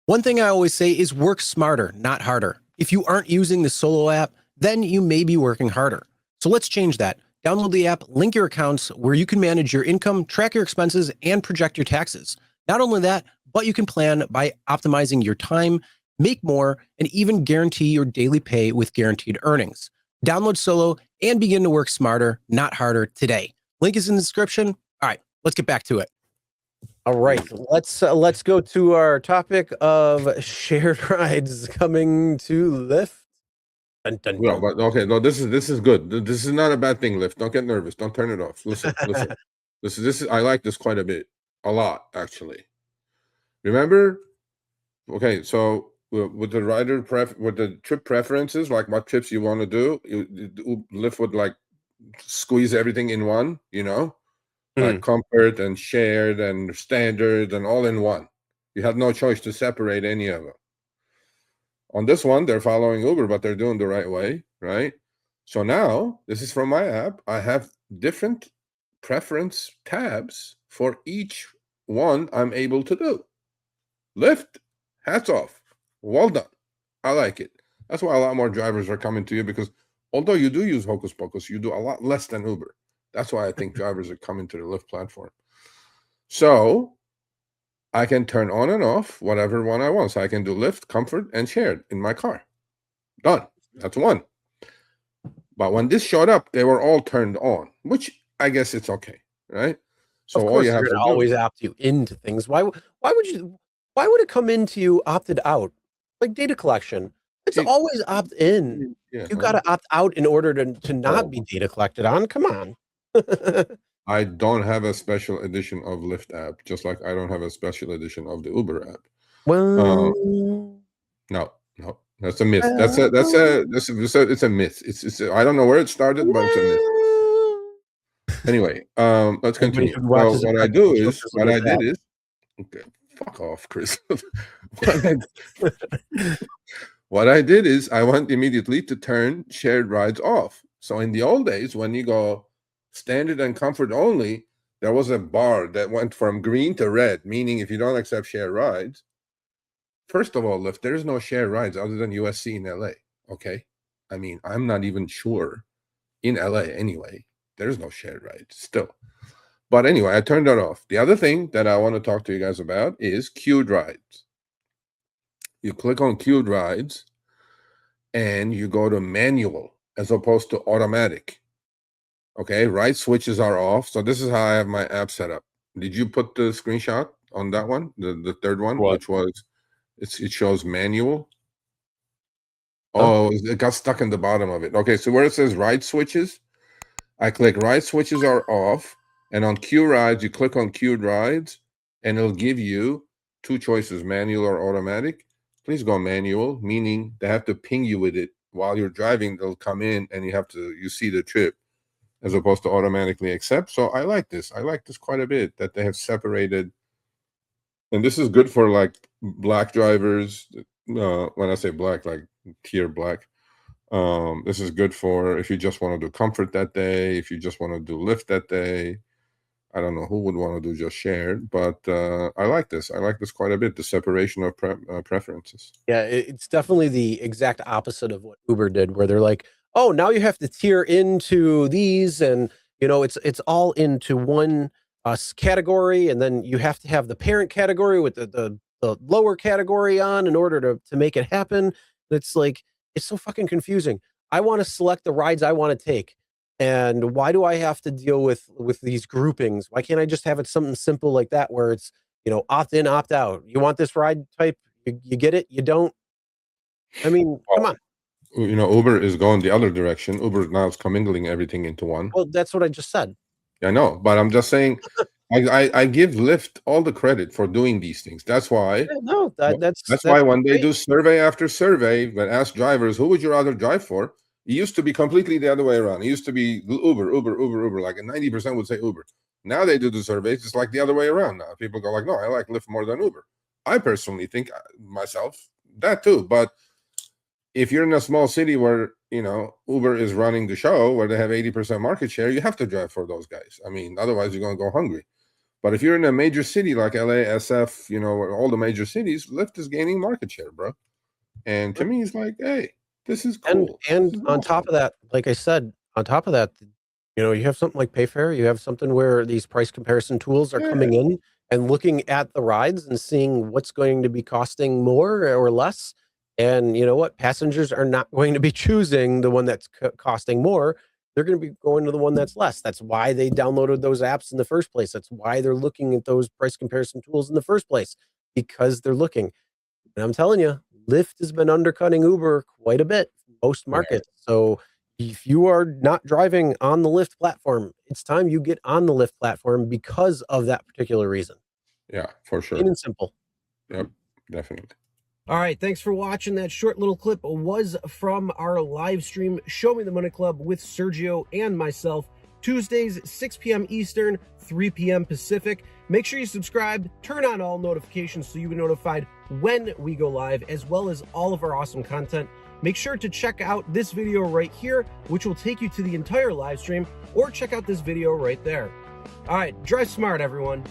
One thing I always say is work smarter, not harder. If you aren't using the Solo app, then you may be working harder. So let's change that. Download the app, link your accounts where you can manage your income, track your expenses, and project your taxes. Not only that, but you can plan by optimizing your time, make more, and even guarantee your daily pay with guaranteed earnings. Download Solo and begin to work smarter, not harder today. Link is in the description. All right, let's get back to it. All right, let's go to our topic of shared rides coming to Lyft. Dun, dun, No, dun. but okay, no, this is good. This is not a bad thing, Lyft. Don't get nervous. Don't turn it off. Listen. This is I like this quite a lot actually. Remember? Okay, so with the with the trip preferences, like what trips you want to do, Lyft would like squeeze everything in one, like comfort and shared and standard and all in one. You had no choice to separate any of them. On this one, they're following Uber, but they're doing the right way, right? So now, this is from my app. I have different preference tabs for each one I'm able to do. Lyft, hats off. Well done. I like it. That's why a lot more drivers are coming to you, because although you do use Hocus Pocus, you do a lot less than Uber. That's why I think drivers are coming to the Lyft platform. So I can turn on and off whatever one I want. So I can do Lyft, comfort, and shared in my car. Done. That's one. But when this showed up, they were all turned on, which I guess it's okay, right? So Of all course, you they're have going to to do, always opt you into things. Why would it come into you opted out? Like data collection, it's always opt in. yeah, You got to opt out in order to not be data collected on. Come on. I don't have a special edition of Lyft app, just like I don't have a special edition of the Uber app. Well, No, that's a myth. It's a myth. It's I don't know where it started, but it's a myth. Anyway, let's anybody continue. who watches So the practical jokers will what get I that. did is, okay, fuck off, Chris. What I did is I went immediately to turn shared rides off. So in the old days, when you go standard and comfort only, there was a bar that went from green to red, meaning if you don't accept shared rides, first of all, Lyft, there's no shared rides other than USC in LA. Okay. I mean, I'm not even sure in LA anyway. There's no shared rides still. But anyway, I turned that off. The other thing that I want to talk to you guys about is queued rides. You click on queued rides and you go to manual as opposed to automatic. Okay, right switches are off. So this is how I have my app set up. Did you put the screenshot on that one? The third one, What? which was it shows manual. Huh? Oh, it got stuck in the bottom of it. Okay, so where it says right switches, I click right switches are off, and on queue rides, you click on queued rides, and it'll give you two choices, manual or automatic. Please go manual, meaning they have to ping you with it while you're driving. They'll come in and you see the trip, as opposed to automatically accept. So I like this. I like this quite a bit, that they have separated. And this is good for like black drivers. When I say black, like tier black. This is good for if you just want to do comfort that day, if you just want to do Lyft that day. I don't know who would want to do just shared, but I like this. I like this quite a bit, the separation of preferences. Yeah, it's definitely the exact opposite of what Uber did, where they're like, "Oh, now you have to tier into these, and it's all into one category, and then you have to have the parent category with the lower category on in order to make it happen." It's like it's so fucking confusing. I want to select the rides I want to take, and why do I have to deal with these groupings? Why can't I just have it something simple like that, where it's opt in, opt out? You want this ride type? You get it? You don't? I mean, come on. Uber is going the other direction. Uber now is commingling everything into one. Well, that's what I just said. I know, but I'm just saying, I give Lyft all the credit for doing these things. That's why. Yeah, no, that's why when they great. do survey after survey, when ask drivers who would you rather drive for, it used to be completely the other way around. It used to be Uber. Like 90% would say Uber. Now they do the surveys. It's like the other way around now. People go like, no, I like Lyft more than Uber. I personally think myself that too. But if you're in a small city where Uber is running the show, where they have 80% market share, you have to drive for those guys. I mean, otherwise you're going to go hungry. But if you're in a major city like LA, SF, you know, all the major cities, Lyft is gaining market share, bro. And to me, it's like, hey, this is cool. And This is on top of that, like I said, on top of that, you know, you have something like Payfare, you have something where these price comparison tools are coming in and looking at the rides and seeing what's going to be costing more or less. And you know what? Passengers are not going to be choosing the one that's costing more. They're going to be going to the one that's less. That's why they downloaded those apps in the first place. That's why they're looking at those price comparison tools in the first place, because they're looking. And I'm telling you, Lyft has been undercutting Uber quite a bit, most markets. So if you are not driving on the Lyft platform, it's time you get on the Lyft platform because of that particular reason. Yeah, for sure. Plain and simple. Yep, definitely. All right, thanks for watching. That short little clip was from our live stream, Show Me the Money Club with Sergio and myself, Tuesdays, 6 p.m. Eastern, 3 p.m. Pacific. Make sure you subscribe, turn on all notifications so you get notified when we go live, as well as all of our awesome content. Make sure to check out this video right here, which will take you to the entire live stream, or check out this video right there. All right, drive smart, everyone.